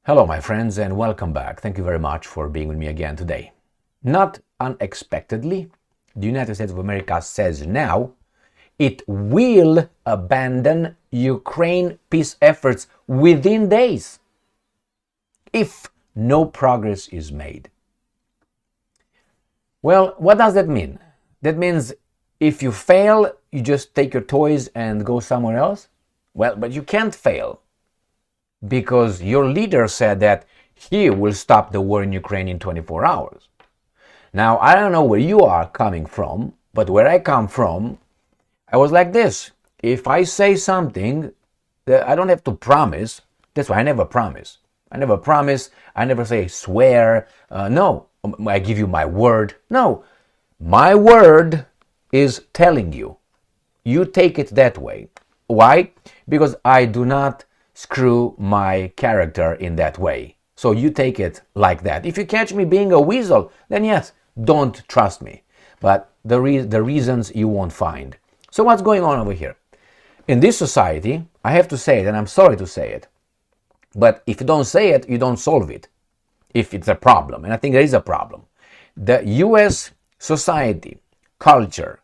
Hello, my friends, and welcome back. Thank you very much for being with me again today. Not unexpectedly, the United States of America says now it will abandon Ukraine peace efforts within days if no progress is made. Well, what does that mean? That means if you fail, you just take your toys and go somewhere else? Well, but you can't fail, because your leader said that he will stop the war in Ukraine in 24 hours. Now, I don't know where you are coming from, but where I come from, I was like this. If I say something, I don't have to promise. That's why I never promise. I never promise. I never say swear. No, I give you my word. No, my word is telling you. You take it that way. Why? Because I do not screw my character in that way. So you take it like that. If you catch me being a weasel, then yes, don't trust me. But the reasons you won't find. So what's going on over here? In this society, I have to say it, and I'm sorry to say it, but if you don't say it, you don't solve it. If it's a problem, and I think there is a problem. The US society, culture,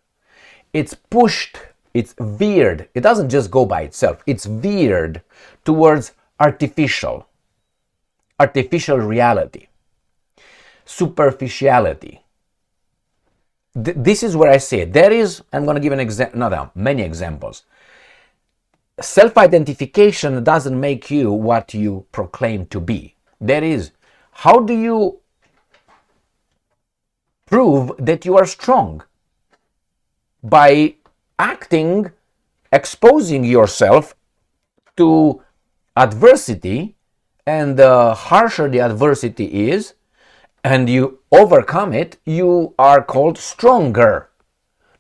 it's pushed, it's veered. It doesn't just go by itself. It's veered towards artificial reality, superficiality. This is where I see it. There is, I'm going to give many examples. Self-identification doesn't make you what you proclaim to be. There is, how do you prove that you are strong? By acting, exposing yourself to adversity, and the harsher the adversity is, and you overcome it, you are called stronger.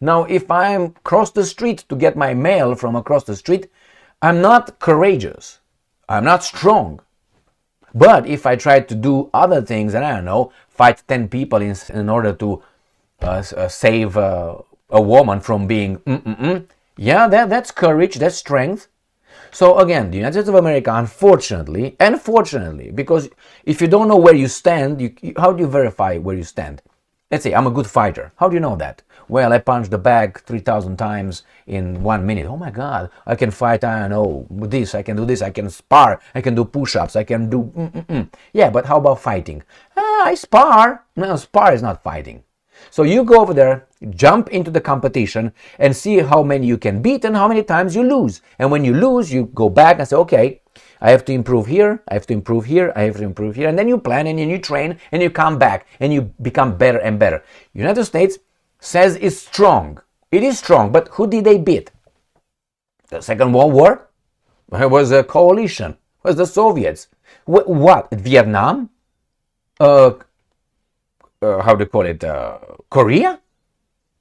Now, if I'm across the street to get my mail from across the street, I'm not courageous. I'm not strong. But if I try to do other things, and I don't know, fight 10 people in order to save a woman from being yeah, that's courage, that's strength. So again, the United States of America, unfortunately, because if you don't know where you stand, how do you verify where you stand? Let's say I'm a good fighter. How do you know that? Well, I punched the bag 3,000 times in 1 minute. Oh my God, I can fight, I don't know, this, I can do this, I can spar, I can do push-ups, I can do Yeah, but how about fighting? I spar. No, spar is not fighting. So you go over there, jump into the competition, and see how many you can beat and how many times you lose. And when you lose, you go back and say, okay, I have to improve here, I have to improve here, I have to improve here. And then you plan and you train and you come back and you become better and better. United States says it's strong. It is strong, but who did they beat? The Second World War? It was a coalition. It was the Soviets. What? Vietnam? How do you call it? Korea?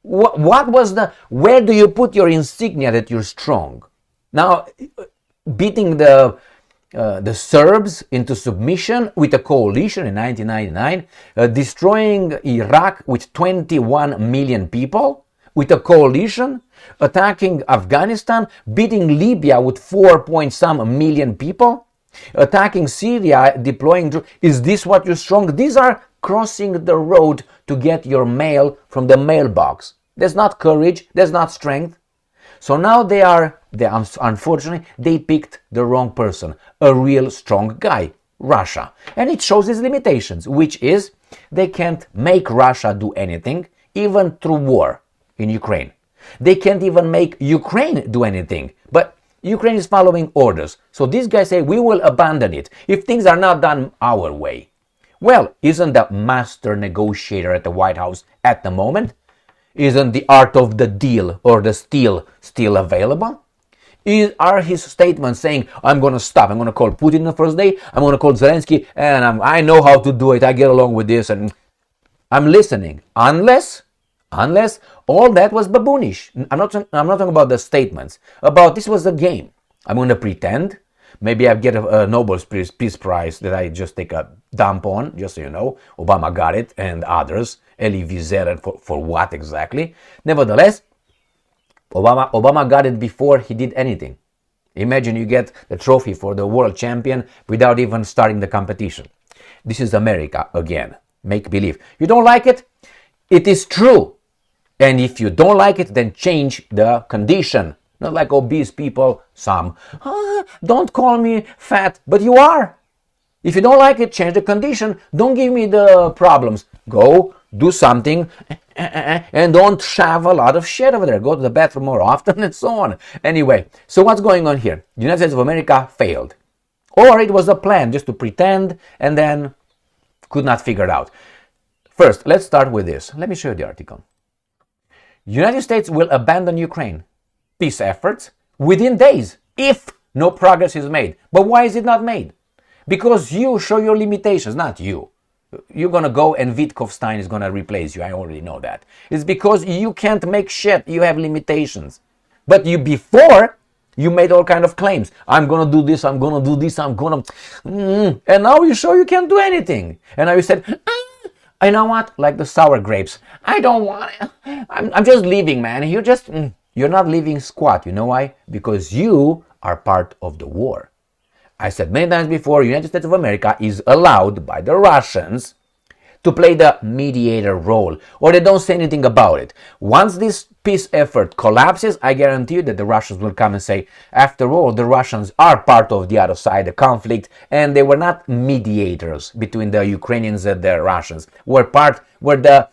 What was where do you put your insignia that you're strong? Now, beating the Serbs into submission with a coalition in 1999, destroying Iraq with 21 million people with a coalition, attacking Afghanistan, beating Libya with 4-point-some million people, attacking Syria, deploying. Is this what you're strong? These are crossing the road to get your mail from the mailbox. That's not courage, that's not strength. So now they unfortunately, they picked the wrong person, a real strong guy, Russia. And it shows its limitations, which is they can't make Russia do anything, even through war in Ukraine. They can't even make Ukraine do anything, but Ukraine is following orders. So these guys say, we will abandon it if things are not done our way. Well, isn't the master negotiator at the White House at the moment? Isn't the art of the deal or the steal still available? Are his statements saying, I'm going to stop, I'm going to call Putin the first day, I'm going to call Zelensky, and I know how to do it, I get along with this, and I'm listening. Unless all that was baboonish. I'm not talking about the statements. About this was a game. I'm going to pretend. Maybe I get a Nobel Peace Prize that I just take a dump on, just so you know. Obama got it, and others. Elie Wiesel, for what exactly? Nevertheless, Obama got it before he did anything. Imagine you get the trophy for the world champion without even starting the competition. This is America again. Make believe. You don't like it? It is true. And if you don't like it, then change the condition. Not like obese people, some. Don't call me fat, but you are. If you don't like it, change the condition. Don't give me the problems. Go do something and don't shove a lot of shit over there. Go to the bathroom more often and so on. Anyway, so what's going on here? The United States of America failed. Or it was a plan just to pretend and then could not figure it out. First, let's start with this. Let me show you the article. United States will abandon Ukraine peace efforts within days if no progress is made. But why is it not made? Because you show your limitations, not you. You're going to go and Wittgenstein is going to replace you. I already know that. It's because you can't make shit. You have limitations. But you before, you made all kind of claims. I'm going to do this, I'm going to do this, I'm going to... And now you show you can't do anything. And now you said, you know what? Like the sour grapes. I don't want it. I'm just leaving, man. You're not leaving squat. You know why? Because you are part of the war. I said many times before, United States of America is allowed by the Russians to play the mediator role, or they don't say anything about it. Once this peace effort collapses, I guarantee you that the Russians will come and say, after all, the Russians are part of the other side, the conflict, and they were not mediators between the Ukrainians and the Russians. Were the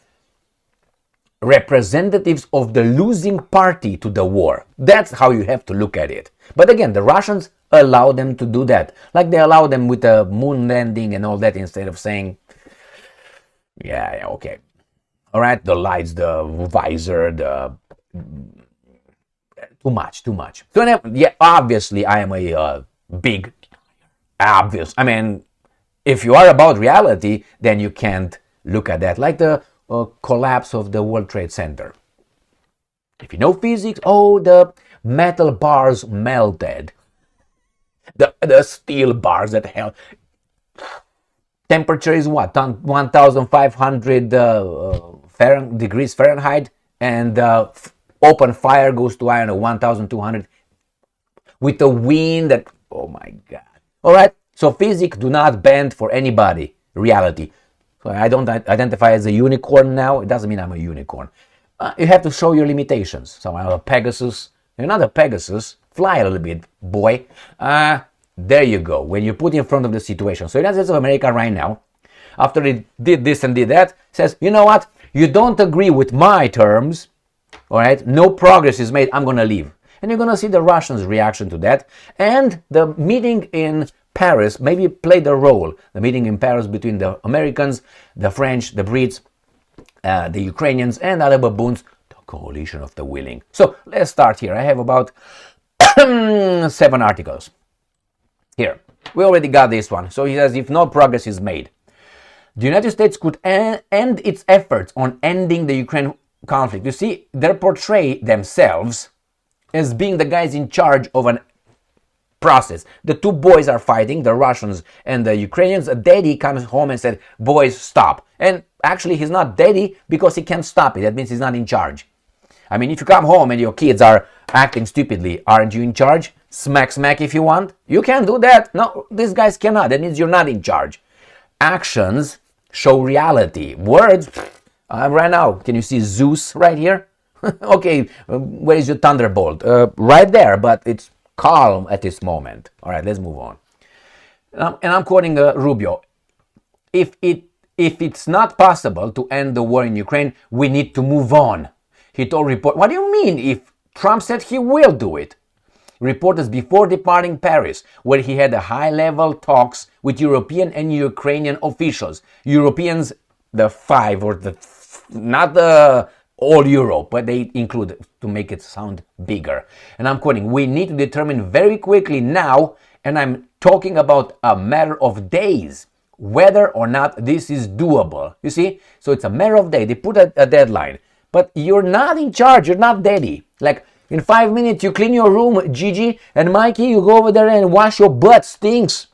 representatives of the losing party to the war. That's how you have to look at it. But again, the Russians allow them to do that. Like they allow them with the moon landing and all that instead of saying, yeah, okay. All right, the lights, the visor, too much. So yeah, obviously I am a big, obvious. I mean, if you are about reality, then you can't look at that. Like the collapse of the World Trade Center. If you know physics, the metal bars melted. The steel bars that held. Temperature is what? 1,500 degrees Fahrenheit, and open fire goes to, 1,200 with a wind that, oh my God. All right, so physics do not bend for anybody. Reality. So I don't identify as a unicorn now. It doesn't mean I'm a unicorn. You have to show your limitations. So I'm a Pegasus. You're not a Pegasus. Fly a little bit, boy. There you go. When you put in front of the situation. So United States of America right now, after it did this and did that, says, you know what? You don't agree with my terms. All right? No progress is made. I'm going to leave. And you're going to see the Russians' reaction to that. And the meeting in Paris maybe played a role. The meeting in Paris between the Americans, the French, the Brits, the Ukrainians, and other baboons. The coalition of the willing. So let's start here. I have about 7 articles. Here, we already got this one. So he says, if no progress is made, the United States could end its efforts on ending the Ukraine conflict. You see, they portray themselves as being the guys in charge of an process. The two boys are fighting, the Russians and the Ukrainians. A daddy comes home and said, boys, stop. And actually, he's not daddy because he can't stop it. That means he's not in charge. I mean, if you come home and your kids are acting stupidly, aren't you in charge? Smack if you want. You can't do that. No, these guys cannot. That means you're not in charge. Actions show reality. Words, right now, can you see Zeus right here? Okay, where is your thunderbolt? Right there, but it's calm at this moment. All right, let's move on. And I'm quoting Rubio. If it's not possible to end the war in Ukraine, we need to move on. He told reporters, what do you mean if Trump said he will do it? Reporters before departing Paris, where he had a high-level talks with European and Ukrainian officials. Europeans, the 5 or not the all Europe, but they include to make it sound bigger. And I'm quoting, we need to determine very quickly now, and I'm talking about a matter of days, whether or not this is doable. You see? So it's a matter of days. They put a deadline. But you're not in charge. You're not daddy. Like, in 5 minutes, you clean your room, Gigi, and Mikey, you go over there and wash your butt. Stinks.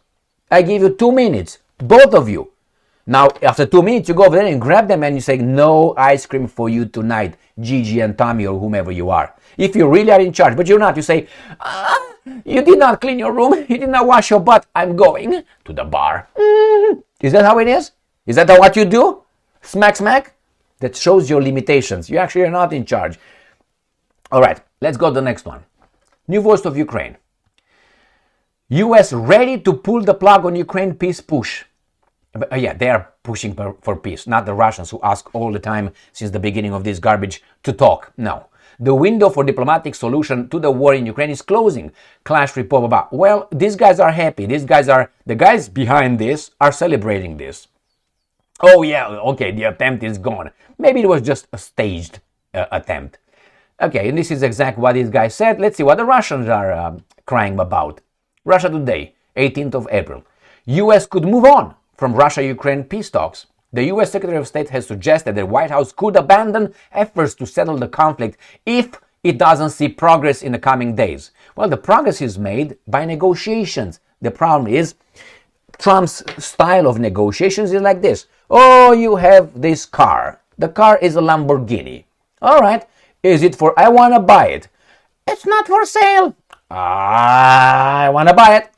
I give you 2 minutes. Both of you. Now, after 2 minutes, you go over there and grab them and you say, no ice cream for you tonight, Gigi and Tommy or whomever you are. If you really are in charge, but you're not, you say, you did not clean your room, you did not wash your butt, I'm going to the bar. Is that how it is? Is that what you do? Smack, smack? That shows your limitations. You actually are not in charge. All right, let's go to the next one. New voice of Ukraine. US ready to pull the plug on Ukraine peace push. Yeah, they are pushing for peace, not the Russians who ask all the time since the beginning of this garbage to talk. No. The window for diplomatic solution to the war in Ukraine is closing. Clash report about. Well, these guys are happy. The guys behind this are celebrating this. Oh yeah, okay, the attempt is gone. Maybe it was just a staged attempt. Okay, and this is exactly what these guys said. Let's see what the Russians are crying about. Russia Today, 18th of April. US could move on from Russia-Ukraine peace talks. The US Secretary of State has suggested that the White House could abandon efforts to settle the conflict if it doesn't see progress in the coming days. Well, the progress is made by negotiations. The problem is Trump's style of negotiations is like this. Oh, you have this car. The car is a Lamborghini. All right. Is it for, I want to buy it. It's not for sale. I want to buy it.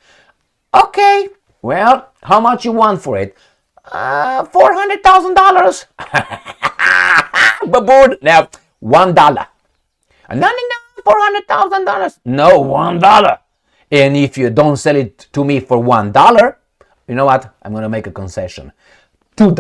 Okay. Well, how much you want for it? $400,000. Baboon. Now, $1. No, $400,000. No, $1. And if you don't sell it to me for $1, you know what? I'm going to make a concession. $2.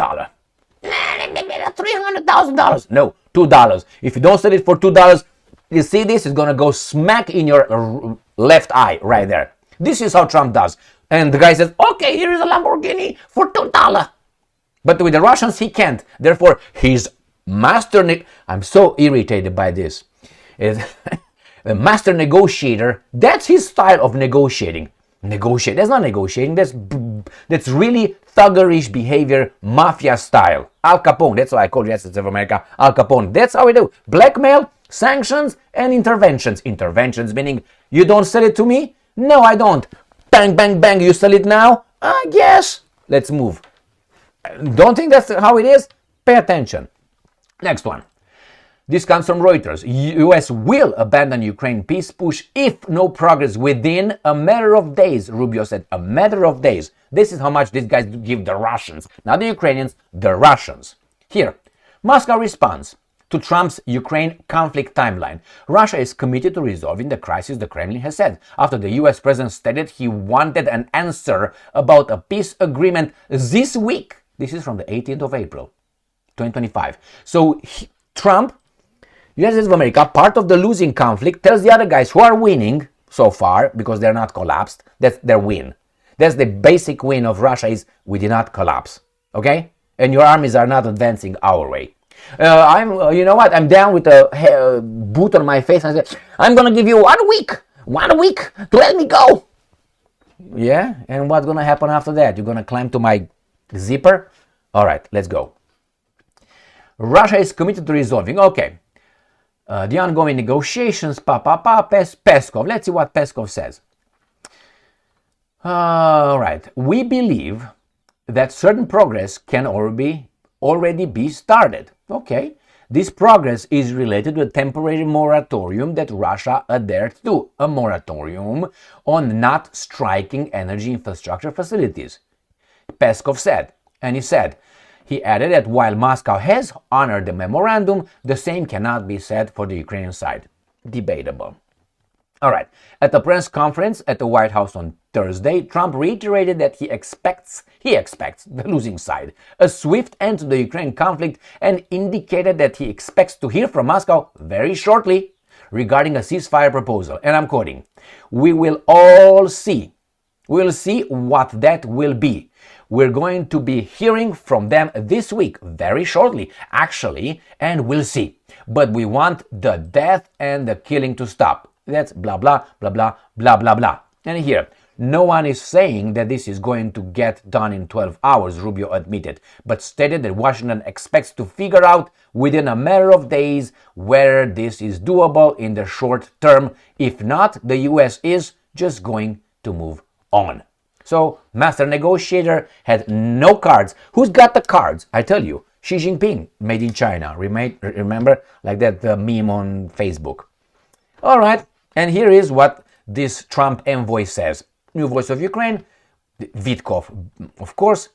$300,000. No, $2. If you don't sell it for $2, you see this is going to go smack in your left eye right there. This is how Trump does. And the guy says, okay, here is a Lamborghini for $2. But with the Russians, he can't. Therefore, his master... I'm so irritated by this. The master negotiator, that's his style of negotiating. Negotiate. That's not negotiating. That's really thuggerish behavior, mafia style. Al Capone. That's why I call Justice of America Al Capone. That's how we do. Blackmail, sanctions, and interventions. Interventions meaning you don't sell it to me? No, I don't. Bang, bang, bang. You sell it now? Yes. Let's move. Don't think that's how it is? Pay attention. Next one. This comes from Reuters. US will abandon Ukraine peace push if no progress within a matter of days. Rubio said a matter of days. This is how much these guys give the Russians. Not the Ukrainians, the Russians. Here, Moscow responds to Trump's Ukraine conflict timeline. Russia is committed to resolving the crisis, the Kremlin has said, after the US president stated he wanted an answer about a peace agreement this week. This is from the 18th of April, 2025. So Trump, United States of America, part of the losing conflict, tells the other guys who are winning so far, because they're not collapsed, that's their win. That's the basic win of Russia is we did not collapse, okay? And your armies are not advancing our way. You know what? I'm down with a boot on my face and I say, I'm going to give you 1 week to let me go. Yeah? And what's going to happen after that? You're going to climb to my zipper? All right, let's go. Russia is committed to resolving. Okay. The ongoing negotiations, Peskov. Let's see what Peskov says. All right. We believe that certain progress can already be started. Okay. This progress is related to a temporary moratorium that Russia adhered to, a moratorium on not striking energy infrastructure facilities. Peskov said, and he added that while Moscow has honored the memorandum, the same cannot be said for the Ukrainian side. Debatable. All right. At the press conference at the White House on Thursday, Trump reiterated that he expects the losing side a swift end to the Ukraine conflict and indicated that he expects to hear from Moscow very shortly regarding a ceasefire proposal. And I'm quoting, "We will all see. We'll see what that will be. We're going to be hearing from them this week, very shortly, actually, and we'll see. But we want the death and the killing to stop." That's blah, blah, blah, blah, blah, blah, blah. And here, no one is saying that this is going to get done in 12 hours, Rubio admitted, but stated that Washington expects to figure out within a matter of days whether this is doable in the short term. If not, the US is just going to move on. So, master negotiator had no cards. Who's got the cards? I tell you, Xi Jinping, made in China. Remember, like that meme on Facebook. All right, and here is what this Trump envoy says. New voice of Ukraine, Vitkov, of course,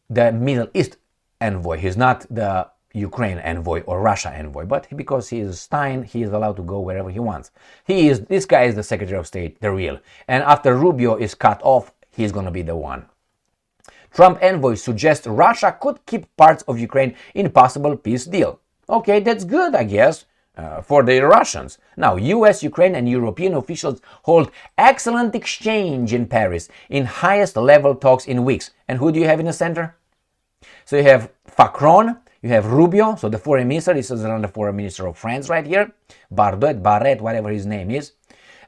the Middle East envoy. He's not the Ukraine envoy or Russia envoy, but because he is Stein, he is allowed to go wherever he wants. This guy is the Secretary of State, the real. And after Rubio is cut off, he's going to be the one. Trump envoy suggests Russia could keep parts of Ukraine in possible peace deal. Okay, that's good, I guess, for the Russians. Now, US, Ukraine, and European officials hold excellent exchange in Paris in highest level talks in weeks. And who do you have in the center? So you have Macron, you have Rubio, so the foreign minister, this is another foreign minister of France right here, Barret, whatever his name is.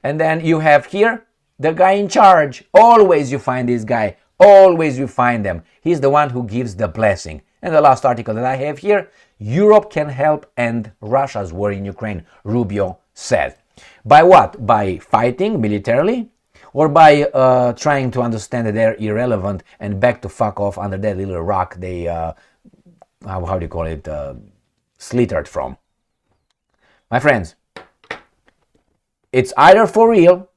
And then you have here the guy in charge. Always you find this guy, always you find them. He's the one who gives the blessing. And the last article that I have here, Europe can help end Russia's war in Ukraine, Rubio said. By what? By fighting militarily? Or by trying to understand that they're irrelevant and back to fuck off under that little rock they, how do you call it, slithered from. My friends, it's either for real,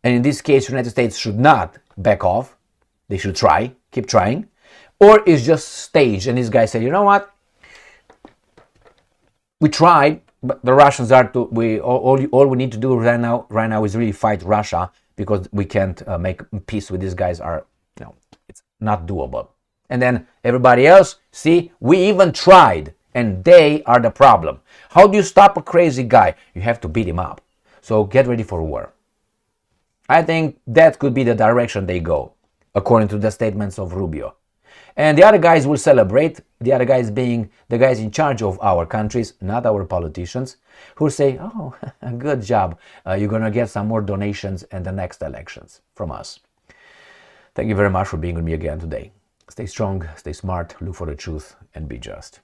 and in this case, the United States should not back off. They should try, keep trying, or it's just staged. And this guy said, you know what? We tried, but the Russians are to. All we need to do right now is really fight Russia, because we can't make peace with these guys. It's not doable. And then everybody else, see, we even tried, and they are the problem. How do you stop a crazy guy? You have to beat him up. So get ready for war. I think that could be the direction they go, according to the statements of Rubio. And the other guys will celebrate, the other guys being the guys in charge of our countries, not our politicians, who say, oh, good job, you're going to get some more donations in the next elections from us. Thank you very much for being with me again today. Stay strong, stay smart, look for the truth, and be just.